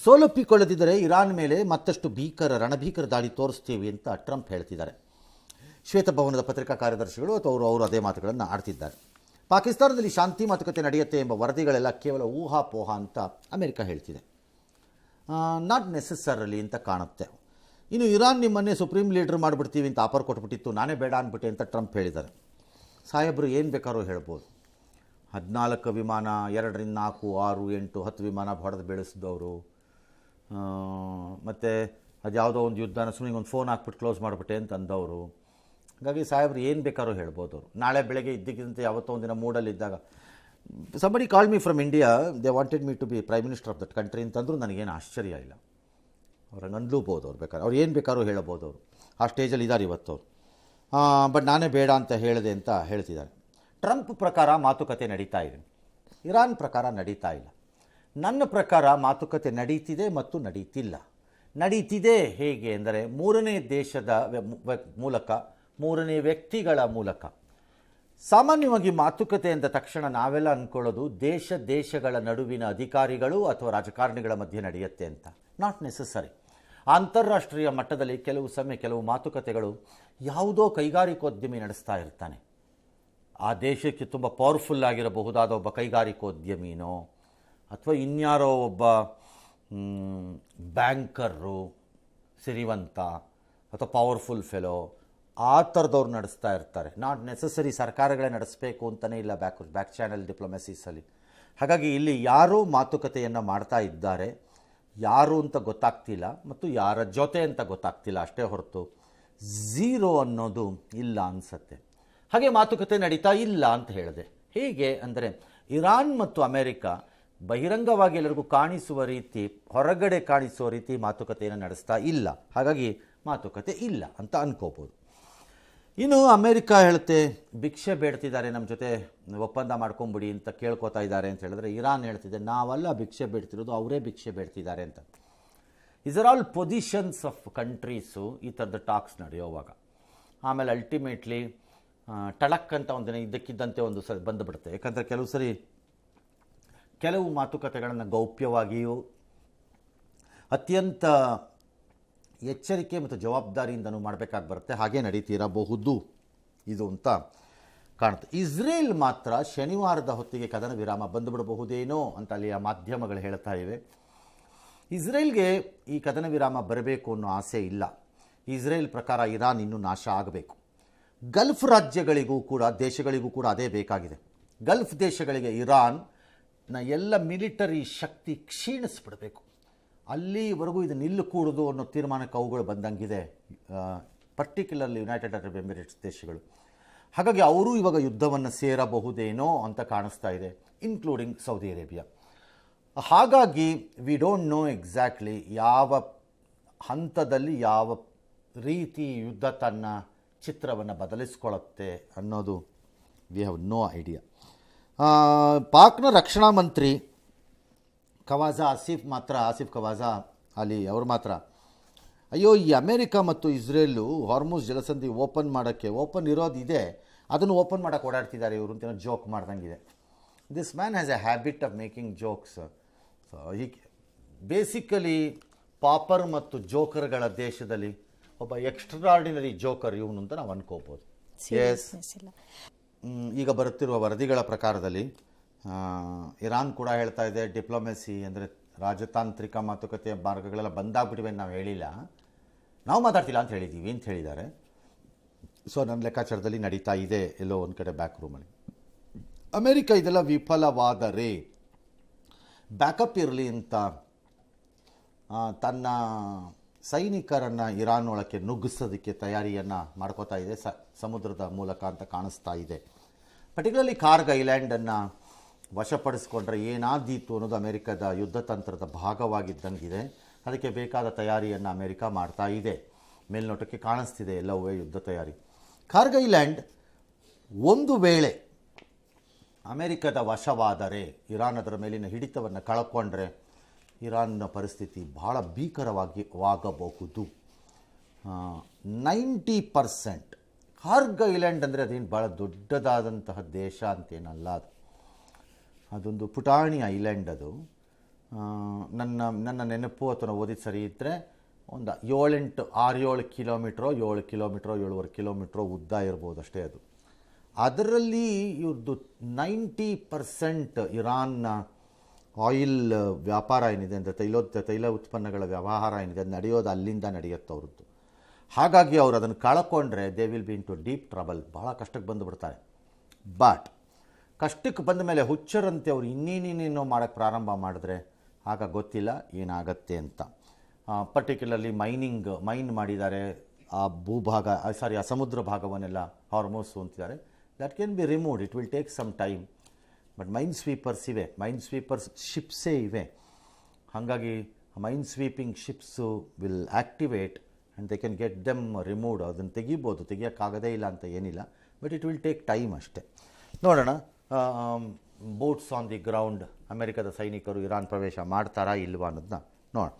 ಸೋಲೊಪ್ಪಿಕೊಳ್ಳದಿದ್ದರೆ Iran ಮೇಲೆ ಮತ್ತಷ್ಟು ರಣಭೀಕರ ದಾಳಿ ತೋರಿಸ್ತೀವಿ ಅಂತ ಟ್ರಂಪ್ ಹೇಳ್ತಿದ್ದಾರೆ. ಶ್ವೇತಭವನದ ಪತ್ರಿಕಾ ಕಾರ್ಯದರ್ಶಿಗಳು ಅವರು ಅದೇ ಮಾತುಗಳನ್ನು ಆಡ್ತಿದ್ದಾರೆ. ಪಾಕಿಸ್ತಾನದಲ್ಲಿ ಶಾಂತಿ ಮಾತುಕತೆ ನಡೆಯುತ್ತೆ ಎಂಬ ವರದಿಗಳೆಲ್ಲ ಕೇವಲ ಊಹಾಪೋಹ ಅಂತ ಅಮೆರಿಕ ಹೇಳ್ತಿದೆ. ನಾಟ್ ನೆಸೆಸರಲಿ ಅಂತ ಕಾಣುತ್ತೆ. ಇನ್ನು ಇರಾನ್ ನಿಮ್ಮನ್ನೇ ಸುಪ್ರೀಂ ಲೀಡರ್ ಮಾಡಿಬಿಡ್ತೀವಿ ಅಂತ ಆಫರ್ ಕೊಟ್ಬಿಟ್ಟಿತ್ತು, ನಾನೇ ಬೇಡ ಅಂದ್ಬಿಟ್ಟೆ ಅಂತ ಟ್ರಂಪ್ ಹೇಳಿದ್ದಾರೆ. ಸಾಹೇಬರು ಏನು ಬೇಕಾದ್ರೂ ಹೇಳ್ಬೋದು. 14 ವಿಮಾನ, 2, 4, 6, 8, 10 ವಿಮಾನ ಹೊಡೆದು ಬೆಳೆಸಿದವರು, ಮತ್ತು ಅದು ಯಾವುದೋ ಒಂದು ಯುದ್ಧನ ಸುಮ್ಮನೆ ಒಂದು ಫೋನ್ ಹಾಕ್ಬಿಟ್ಟು ಕ್ಲೋಸ್ ಮಾಡಿಬಿಟ್ಟೆ ಅಂತ ಅಂದವರು. ಹಾಗಾಗಿ ಸಾಹೇಬ್ರು ಏನು ಬೇಕಾದ್ರೂ ಹೇಳ್ಬೋದು. ಅವರು ನಾಳೆ ಬೆಳಗ್ಗೆ ಇದ್ದಕ್ಕಿದ್ದಂತೆ ಯಾವತ್ತೋ ಒಂದಿನ ಮೂಡಲ್ಲಿದ್ದಾಗ somebody called me from India, they wanted me to be prime minister of that country ಅಂತಂದರೂ ನನಗೇನು ಆಶ್ಚರ್ಯ ಇಲ್ಲ. ಅವ್ರಂಗೆ ಅಂದ್ಲೂಬೋದು. ಅವ್ರು ಬೇಕಾದ್ರೆ ಅವ್ರು ಏನು ಬೇಕಾದ್ರೂ ಹೇಳಬೋದು. ಅವರು ಆ ಸ್ಟೇಜಲ್ಲಿ ಇದ್ದಾರೆ ಇವತ್ತು ಅವರು. ಬಟ್ ನಾನೇ ಬೇಡ ಅಂತ ಹೇಳಿದೆ ಅಂತ ಹೇಳ್ತಿದ್ದಾರೆ. ಟ್ರಂಪ್ ಪ್ರಕಾರ ಮಾತುಕತೆ ನಡೀತಾ ಇದೆ, ಇರಾನ್ ಪ್ರಕಾರ ನಡೀತಾ ಇಲ್ಲ. ನನ್ನ ಪ್ರಕಾರ ಮಾತುಕತೆ ನಡೀತಿದೆ ಮತ್ತು ನಡೀತಿಲ್ಲ. ನಡೀತಿದೆ ಹೇಗೆ ಅಂದರೆ ಮೂರನೇ ದೇಶದ ಮೂಲಕ, ಮೂರನೇ ವ್ಯಕ್ತಿಗಳ ಮೂಲಕ. ಸಾಮಾನ್ಯವಾಗಿ ಮಾತುಕತೆ ಅಂದ ತಕ್ಷಣ ನಾವೆಲ್ಲ ಅಂದ್ಕೊಳ್ಳೋದು ದೇಶಗಳ ನಡುವಿನ ಅಧಿಕಾರಿಗಳು ಅಥವಾ ರಾಜಕಾರಣಿಗಳ ಮಧ್ಯೆ ನಡೆಯುತ್ತೆ ಅಂತ. Not necessary. ಅಂತಾರಾಷ್ಟ್ರೀಯ ಮಟ್ಟದಲ್ಲಿ ಕೆಲವು ಮಾತುಕತೆಗಳು ಯಾವುದೋ ಕೈಗಾರಿಕೋದ್ಯಮಿ ನಡೆಸ್ತಾ ಇರ್ತಾನೆ. ಆ ದೇಶಕ್ಕೆ ತುಂಬ ಪವರ್ಫುಲ್ ಆಗಿರಬಹುದಾದ ಒಬ್ಬ ಕೈಗಾರಿಕೋದ್ಯಮಿನೋ ಅಥವಾ ಇನ್ಯಾರೋ ಒಬ್ಬ ಬ್ಯಾಂಕರು, ಸಿರಿವಂತ ಅಥವಾ ಪವರ್ಫುಲ್ ಫೆಲೋ, ಆ ಥರದವ್ರು ನಡೆಸ್ತಾ ಇರ್ತಾರೆ. ನಾಟ್ ನೆಸೆಸರಿ ಸರ್ಕಾರಗಳೇ ನಡೆಸಬೇಕು ಅಂತಲೇ ಇಲ್ಲ ಬ್ಯಾಕ್ ಚಾನಲ್ ಡಿಪ್ಲೊಮೆಸೀಸಲ್ಲಿ. ಹಾಗಾಗಿ ಇಲ್ಲಿ ಯಾರೂ ಮಾತುಕತೆಯನ್ನು ಮಾಡ್ತಾ ಇದ್ದಾರೆ, ಯಾರು ಅಂತ ಗೊತ್ತಾಗ್ತಿಲ್ಲ ಮತ್ತು ಯಾರ ಜೊತೆ ಅಂತ ಗೊತ್ತಾಗ್ತಿಲ್ಲ ಅಷ್ಟೇ ಹೊರತು ಝೀರೋ ಅನ್ನೋದು ಇಲ್ಲ ಅನಿಸತ್ತೆ. ಹಾಗೆ ಮಾತುಕತೆ ನಡೀತಾ ಇಲ್ಲ ಅಂತ ಹೇಳಿದೆ. ಹೇಗೆ ಅಂದರೆ ಇರಾನ್ ಮತ್ತು ಅಮೆರಿಕ ಬಹಿರಂಗವಾಗಿ ಎಲ್ಲರಿಗೂ ಕಾಣಿಸುವ ರೀತಿ, ಹೊರಗಡೆ ಕಾಣಿಸುವ ರೀತಿ ಮಾತುಕತೆಯನ್ನು ನಡೆಸ್ತಾ ಇಲ್ಲ. ಹಾಗಾಗಿ ಮಾತುಕತೆ ಇಲ್ಲ ಅಂತ ಅನ್ಕೋಬೋದು. ಇನ್ನು ಅಮೆರಿಕ ಹೇಳುತ್ತೆ ಭಿಕ್ಷೆ ಬೇಡ್ತಿದ್ದಾರೆ, ನಮ್ಮ ಜೊತೆ ಒಪ್ಪಂದ ಮಾಡ್ಕೊಂಬಿಡಿ ಅಂತ ಕೇಳ್ಕೊತಾ ಇದ್ದಾರೆ ಅಂತ ಹೇಳಿದ್ರೆ, ಇರಾನ್ ಹೇಳ್ತಿದೆ ನಾವೆಲ್ಲ ಭಿಕ್ಷೆ ಬೇಡ್ತಿರೋದು, ಅವರೇ ಭಿಕ್ಷೆ ಬೇಡ್ತಿದ್ದಾರೆ ಅಂತ. Is are all positions of countries ಈ ಥರದ ಟಾಕ್ಸ್ ನಡೆಯೋವಾಗ. ಆಮೇಲೆ ಅಲ್ಟಿಮೇಟ್ಲಿ ಟಳಕ್ ಅಂತ ಒಂದಿನ ಇದ್ದಕ್ಕಿದ್ದಂತೆ ಒಂದು ಸರಿ ಬಂದುಬಿಡುತ್ತೆ. ಯಾಕಂದರೆ ಕೆಲವು ಮಾತುಕತೆಗಳನ್ನು ಗೌಪ್ಯವಾಗಿಯೂ ಅತ್ಯಂತ ಎಚ್ಚರಿಕೆ ಮತ್ತು ಜವಾಬ್ದಾರಿಯಿಂದನೂ ಮಾಡಬೇಕಾಗಿ ಬರುತ್ತೆ. ಹಾಗೆ ನಡೀತಿರಬಹುದು ಇದು ಅಂತ ಕಾಣುತ್ತೆ. ಇಸ್ರೇಲ್ ಮಾತ್ರ ಶನಿವಾರದ ಹೊತ್ತಿಗೆ ಕದನ ವಿರಾಮ ಬಂದುಬಿಡಬಹುದೇನೋ ಅಂತ ಅಲ್ಲಿಯ ಮಾಧ್ಯಮಗಳು ಹೇಳ್ತಾ ಇವೆ. ಇಸ್ರೇಲ್ಗೆ ಈ ಕದನ ವಿರಾಮ ಬರಬೇಕು ಅನ್ನೋ ಆಸೆ ಇಲ್ಲ. ಇಸ್ರೇಲ್ ಪ್ರಕಾರ ಇರಾನ್ ಇನ್ನೂ ನಾಶ ಆಗಬೇಕು. ಗಲ್ಫ್ ರಾಜ್ಯಗಳಿಗೂ ಕೂಡ, ದೇಶಗಳಿಗೂ ಕೂಡ ಅದೇ ಬೇಕಾಗಿದೆ. ಗಲ್ಫ್ ದೇಶಗಳಿಗೆ ಇರಾನ್ನ ಎಲ್ಲ ಮಿಲಿಟರಿ ಶಕ್ತಿ ಕ್ಷೀಣಿಸ್ಬಿಡಬೇಕು. ಅಲ್ಲಿವರೆಗೂ ಇದು ನಿಲ್ಲಕೂಡದು ಅನ್ನೋ ತೀರ್ಮಾನಕ್ಕೆ ಅವುಗಳು ಬಂದಂಗಿದೆ, ಪರ್ಟಿಕ್ಯುಲರ್ಲಿ ಯುನೈಟೆಡ್ ಅರಬ್ ಎಮಿರೇಟ್ಸ್ ದೇಶಗಳು. ಹಾಗಾಗಿ ಅವರು ಇವಾಗ ಯುದ್ಧವನ್ನು ಸೇರಬಹುದೇನೋ ಅಂತ ಕಾಣಿಸ್ತಾ ಇದೆ, ಇನ್ಕ್ಲೂಡಿಂಗ್ ಸೌದಿ ಅರೇಬಿಯಾ. ಹಾಗಾಗಿ ವಿ ಡೋಂಟ್ ನೋ ಎಕ್ಸಾಕ್ಟ್ಲಿ ಯಾವ ಹಂತದಲ್ಲಿ ಯಾವ ರೀತಿ ಯುದ್ಧ ತನ್ನ ಚಿತ್ರವನ್ನು ಬದಲಿಸ್ಕೊಳ್ಳುತ್ತೆ ಅನ್ನೋದು ವಿ ಹ್ಯಾವ್ ನೋ ಐಡಿಯಾ. ಪಾಕ್ನ ರಕ್ಷಣಾ ಮಂತ್ರಿ ಆಸಿಫ್ ಖವಾಜಾ ಅಲಿ ಅವರು ಮಾತ್ರ ಅಯ್ಯೋ ಈ ಅಮೆರಿಕ ಮತ್ತು ಇಸ್ರೇಲು ಹಾರ್ಮುಜ್ ಜಲಸಂಧಿ ಓಪನ್ ಇರೋದಿದೆ, ಅದನ್ನು ಓಪನ್ ಮಾಡೋಕ್ಕೆ ಓಡಾಡ್ತಿದ್ದಾರೆ ಇವರು ಅಂತ ಜೋಕ್ ಮಾಡ್ದಂಗಿದೆ. This man has a habit of making jokes. Basically ಪಾಪರ್ ಮತ್ತು ಜೋಕರ್ಗಳ ದೇಶದಲ್ಲಿ ಒಬ್ಬ ಎಕ್ಸ್ಟ್ರಾರ್ಡಿನರಿ ಜೋಕರ್ ಇವನು ಅಂತ ನಾವು ಅನ್ಕೋಬೋದು. ಈಗ ಬರುತ್ತಿರುವ ವರದಿಗಳ ಪ್ರಕಾರದಲ್ಲಿ ಇರಾನ್ ಕೂಡ ಹೇಳ್ತಾ ಇದೆ ಡಿಪ್ಲೊಮೆಸಿ ಅಂದರೆ ರಾಜತಾಂತ್ರಿಕ ಮಾತುಕತೆಯ ಮಾರ್ಗಗಳೆಲ್ಲ ಬಂದಾಗ್ಬಿಟ್ಟಿವೆ, ನಾವು ಹೇಳಿಲ್ಲ, ನಾವು ಮಾತಾಡ್ತಿಲ್ಲ ಅಂತ ಹೇಳಿದ್ದೀವಿ ಅಂತ ಹೇಳಿದ್ದಾರೆ. ಸೊ ನನ್ನ ಲೆಕ್ಕಾಚಾರದಲ್ಲಿ ನಡೀತಾ ಇದೆ ಎಲ್ಲೋ ಒಂದು ಕಡೆ ಬ್ಯಾಕ್ ರೂಮಲ್ಲಿ. ಅಮೆರಿಕ ಇದೆಲ್ಲ ವಿಫಲವಾದರೆ ಬ್ಯಾಕಪ್ ಇರಲಿ ಅಂತ ತನ್ನ ಸೈನಿಕರನ್ನು ಇರಾನ್ ಒಳಕ್ಕೆ ನುಗ್ಗಿಸೋದಕ್ಕೆ ತಯಾರಿಯನ್ನು ಮಾಡ್ಕೋತಾ ಇದೆ ಸಮುದ್ರದ ಮೂಲಕ ಅಂತ ಕಾಣಿಸ್ತಾ ಇದೆ. ಪರ್ಟಿಕ್ಯುಲರ್ಲಿ ಕಾರ್ಗ್ ಐಲ್ಯಾಂಡನ್ನು ವಶಪಡಿಸ್ಕೊಂಡ್ರೆ ಏನಾದೀತು ಅನ್ನೋದು ಅಮೆರಿಕದ ಯುದ್ಧ ತಂತ್ರದ ಭಾಗವಾಗಿದ್ದಂಗಿದೆ. ಅದಕ್ಕೆ ಬೇಕಾದ ತಯಾರಿಯನ್ನು ಅಮೆರಿಕ ಮಾಡ್ತಾ ಇದೆ. ಮೇಲ್ನೋಟಕ್ಕೆ ಕಾಣಿಸ್ತಿದೆ ಎಲ್ಲವೇ ಯುದ್ಧ ತಯಾರಿ. ಕಾರ್ಗ್ ಐಲ್ಯಾಂಡ್ ಒಂದು ವೇಳೆ ಅಮೆರಿಕದ ವಶವಾದರೆ, ಇರಾನ್ ಅದರ ಮೇಲಿನ ಹಿಡಿತವನ್ನು ಕಳ್ಕೊಂಡ್ರೆ ಇರಾನ್ನ ಪರಿಸ್ಥಿತಿ ಬಹಳ ಭೀಕರವಾಗಬಹುದು. 90% ಕಾರ್ಗ್ ಐಲ್ಯಾಂಡ್ ಅಂದರೆ ಅದೇನು ಭಾಳ ದೊಡ್ಡದಾದಂತಹ ದೇಶ ಅಂತೇನಲ್ಲ, ಅದೊಂದು ಪುಟಾಣಿ ಐಲ್ಯಾಂಡ್. ಅದು ನನ್ನ ನೆನಪು ಅಥವಾ ಓದಿದ ಸರಿ ಇದ್ದರೆ ಒಂದು 6-7 ಕಿಲೋಮೀಟ್ರೋ 7.5 ಕಿಲೋಮೀಟ್ರೋ ಉದ್ದ ಇರ್ಬೋದು ಅಷ್ಟೇ ಅದು. ಅದರಲ್ಲಿ ಇವ್ರದ್ದು 90% ಇರಾನ್ನ ಆಯಿಲ್ ವ್ಯಾಪಾರ ಏನಿದೆ ಅಂದರೆ ತೈಲ ಉತ್ಪನ್ನಗಳ ವ್ಯವಹಾರ ಏನಿದೆ ಅದು ನಡೆಯೋದು ಅಲ್ಲಿಂದ ನಡೆಯುತ್ತೆ ಅವ್ರದ್ದು. ಹಾಗಾಗಿ ಅವರು ಅದನ್ನು ಕಳ್ಕೊಂಡ್ರೆ they will be into deep trouble, ಭಾಳ ಕಷ್ಟಕ್ಕೆ ಬಂದುಬಿಡ್ತಾರೆ. ಬಟ್ ಕಷ್ಟಕ್ಕೆ ಬಂದ ಮೇಲೆ ಹುಚ್ಚರಂತೆ ಅವರು ಇನ್ನೇನೇನೇನೋ ಮಾಡೋಕ್ಕೆ ಪ್ರಾರಂಭ ಮಾಡಿದ್ರೆ ಆಗ ಗೊತ್ತಿಲ್ಲ ಏನಾಗತ್ತೆ ಅಂತ. ಪರ್ಟಿಕ್ಯುಲರ್ಲಿ ಮೈನ್ ಮಾಡಿದ್ದಾರೆ, ಆ ಸಮುದ್ರ ಭಾಗವನ್ನೆಲ್ಲ ಹಾರ್ಮೋಸ್ ಅಂತಿದ್ದಾರೆ. That can be removed, it will take some time. But minesweepers ಶಿಪ್ಸೇ ಇವೆ. ಹಾಗಾಗಿ minesweeping ships will activate and they can get them removed. ಅದನ್ನು ತೆಗಿಯೋಕ್ಕಾಗದೇ ಇಲ್ಲ ಅಂತ ಏನಿಲ್ಲ, but it will take time ಅಷ್ಟೇ. ನೋಡೋಣ, ಬೂಟ್ಸ್ ಆನ್ ದಿ ಗ್ರೌಂಡ್ ಅಮೆರಿಕದ ಸೈನಿಕರು ಇರಾನ್ ಪ್ರವೇಶ ಮಾಡ್ತಾರಾ ಇಲ್ವಾ ಅನ್ನೋದನ್ನ ನೋಡೋಣ.